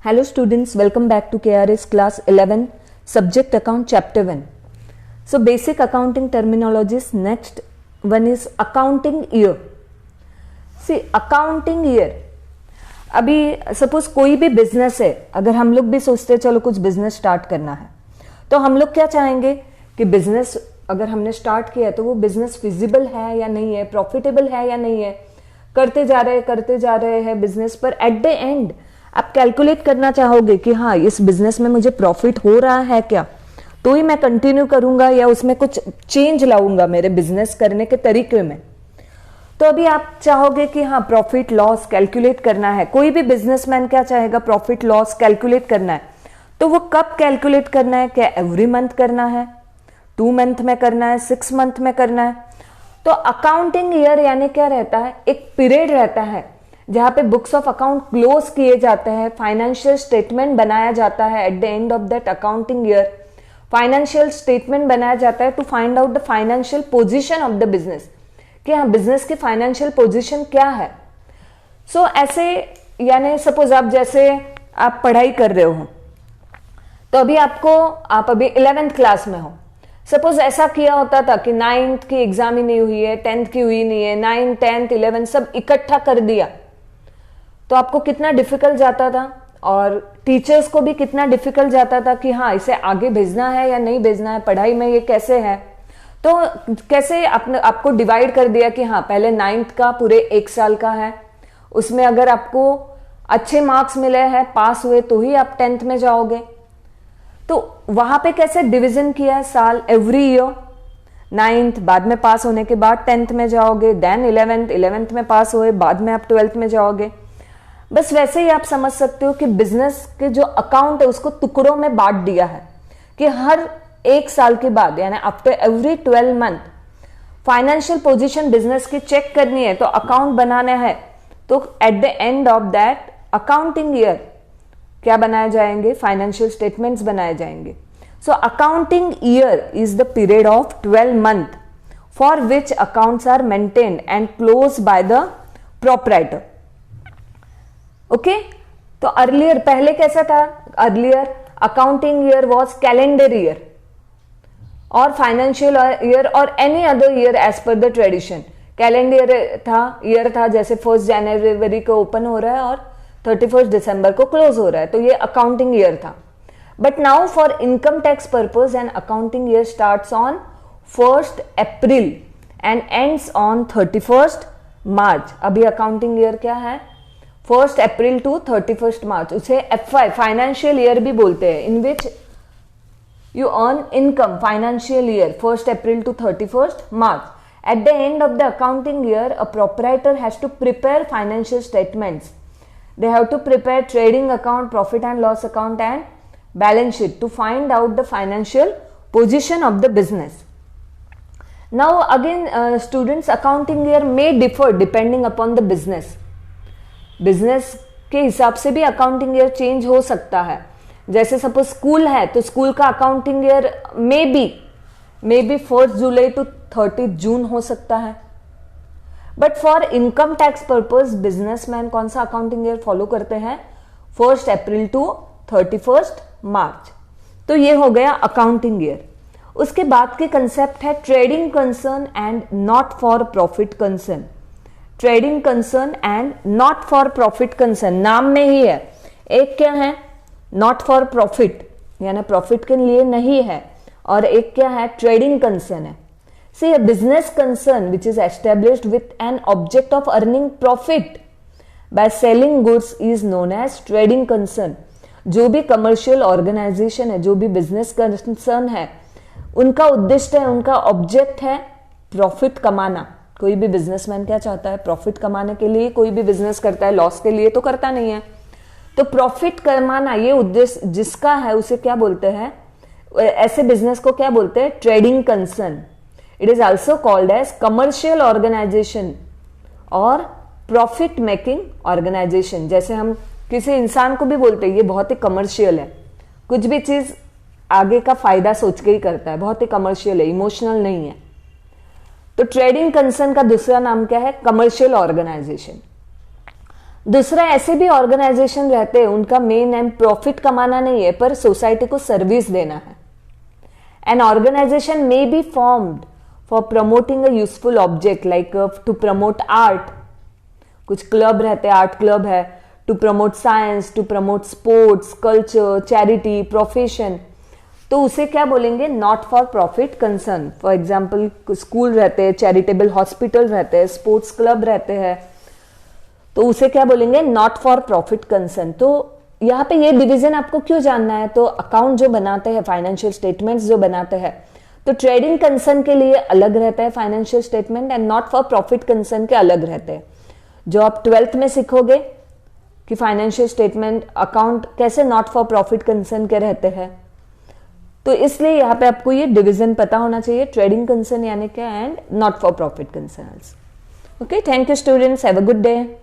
Hello students, welcome back to KRS class 11, subject account chapter 1. So basic accounting terminologies. Next one is accounting year. See accounting year, अभी suppose कोई भी business है, अगर हम लोग भी सोचते हैं चलो कुछ बिजनेस स्टार्ट करना है, तो हम लोग क्या चाहेंगे कि बिजनेस अगर हमने स्टार्ट किया है तो वो बिजनेस फिजिबल है या नहीं है, प्रॉफिटेबल है या नहीं है, करते जा रहे हैं बिजनेस, पर एट द एंड आप कैलकुलेट करना चाहोगे कि हाँ इस बिजनेस में मुझे प्रॉफिट हो रहा है क्या, तो ही मैं कंटिन्यू करूंगा या उसमें कुछ चेंज लाऊंगा मेरे बिजनेस करने के तरीके में। तो अभी आप चाहोगे कि हाँ प्रॉफिट लॉस कैलकुलेट करना है। कोई भी बिजनेसमैन क्या चाहेगा, प्रॉफिट लॉस कैलकुलेट करना है। तो वो कब कैलकुलेट करना है, क्या एवरी मंथ करना है, 2 मंथ में करना है, 6 मंथ में करना है। तो अकाउंटिंग ईयर यानी क्या रहता है, एक पीरियड रहता है जहां पे बुक्स ऑफ अकाउंट क्लोज किए जाते हैं, फाइनेंशियल स्टेटमेंट बनाया जाता है। At the end of that accounting year financial statement बनाया जाता है to find out the financial position of the business, कि हाँ बिजनेस की फाइनेंशियल पोजीशन क्या है। सो ऐसे यानी सपोज आप जैसे आप पढ़ाई कर रहे हो, तो अभी आप अभी 11th क्लास में हो। सपोज ऐसा किया होता था कि 9th की एग्जाम ही नहीं हुई है, 10th की हुई नहीं है, 9, 10th, 11 सब इकट्ठा कर दिया, तो आपको कितना डिफिकल्ट जाता था, और टीचर्स को भी कितना डिफिकल्ट जाता था कि हाँ इसे आगे भेजना है या नहीं भेजना है, पढ़ाई में ये कैसे है। तो कैसे आपको डिवाइड कर दिया कि हाँ पहले 9th का पूरे 1 साल का है, उसमें अगर आपको अच्छे मार्क्स मिले हैं, पास हुए, तो ही आप 10th में जाओगे। तो वहां पे कैसे डिवीजन किया है साल, एवरी ईयर 9th, बाद में पास होने के बाद 10th में जाओगे, देन 11th में पास हुए, बाद में आप 12th में जाओगे। बस वैसे ही आप समझ सकते हो कि बिजनेस के जो अकाउंट है उसको टुकड़ों में बांट दिया है कि हर 1 साल के बाद यानी after every 12 month financial position business की चेक करनी है, तो अकाउंट बनाना है। तो at the end of that accounting year क्या बनाए जाएंगे, फाइनेंशियल स्टेटमेंट्स बनाए जाएंगे। So accounting year is the period of 12 month for which accounts are maintained and close by the proprietor. Okay, तो अर्लियर पहले कैसा था, earlier accounting year was calendar year और फाइनेंशियल ईयर और any other year as per the tradition. Calendar year था जैसे 1 जनवरी को open हो रहा है और 31 दिसंबर को क्लोज हो रहा है, तो ये अकाउंटिंग ईयर था। But now for income tax purpose and accounting year starts on 1 April and ends on 31 मार्च। अभी अकाउंटिंग ईयर क्या है, 1 अप्रैल टू 31 मार्च। उसे FY फाइनेंशियल ईयर भी बोलते हैं, इन विच you earn income financial year 1 April to 31st March. At the end of the accounting year, a proprietor has to prepare financial statements. They have to prepare trading account, profit and loss account and balance sheet to find out the financial position of the business. Now again students, accounting year may differ depending upon the business. Business के हिसाब से भी accounting year change हो सकता है। जैसे suppose school है तो स्कूल का अकाउंटिंग ईयर मे बी 1 जुलाई टू 30 जून हो सकता है। But for income tax purpose businessman कौन सा अकाउंटिंग ईयर फॉलो करते हैं, 1 अप्रैल टू 31 मार्च। तो ये हो गया अकाउंटिंग ईयर। उसके बाद के कंसेप्ट है trading concern and not for profit concern. Trading concern and not for profit concern नाम में ही है। एक क्या है, नॉट फॉर प्रॉफिट यानी प्रॉफिट के लिए नहीं है, और एक क्या है, ट्रेडिंग कंसर्न है। See a business concern which is established with an object of earning profit by selling goods is known as trading concern. जो भी कमर्शियल ऑर्गेनाइजेशन है, जो भी बिजनेस कंसर्न है, उनका उद्देश्य है, उनका ऑब्जेक्ट है प्रॉफिट कमाना। कोई भी बिजनेसमैन क्या चाहता है, प्रॉफिट कमाने के लिए कोई भी बिजनेस करता है, लॉस के लिए तो करता नहीं है। तो प्रॉफिट कमाना ये उद्देश्य जिसका है उसे क्या बोलते हैं, ऐसे बिजनेस को क्या बोलते हैं, trading concern. It is also called as commercial organisation और प्रॉफिट मेकिंग ऑर्गेनाइजेशन। जैसे हम किसी इंसान को भी बोलते हैं ये बहुत ही कमर्शियल है, कुछ भी चीज आगे का फायदा सोच के ही करता है, बहुत ही कमर्शियल है, इमोशनल नहीं है। तो ट्रेडिंग कंसर्न का दूसरा नाम क्या है, कमर्शियल ऑर्गेनाइजेशन। दूसरा, ऐसे भी ऑर्गेनाइजेशन रहते हैं उनका मेन एम प्रॉफिट कमाना नहीं है पर सोसाइटी को सर्विस देना है. An organisation may be formed for promoting a useful object like to promote art. कुछ क्लब रहते हैं, आर्ट क्लब है, to promote science, to promote sports, culture, charity, profession. तो उसे क्या बोलेंगे? Not for profit concern. For example school रहते हैं, चैरिटेबल हॉस्पिटल रहते हैं, स्पोर्ट्स क्लब रहते हैं, तो उसे क्या बोलेंगे? Not for profit concern. तो यहाँ पे ये डिवीजन आपको क्यों जानना है? तो अकाउंट जो बनाते हैं, फाइनेंशियल स्टेटमेंट्स जो बनाते हैं, तो ट्रेडिंग कंसर्न के लिए अलग रहता है financial statement and not for profit concern के अलग रहते हैं. जो आप 12th में सीखोगे कि फाइनेंशियल स्टेटमेंट अकाउंट कैसे नॉट फॉर प्रॉफिट कंसर्न के रहते हैं, तो इसलिए यहाँ पे आपको ये डिवीजन पता होना चाहिए, ट्रेडिंग कंसर्न यानी क्या and not for profit concern. Okay, thank you students, have a good day.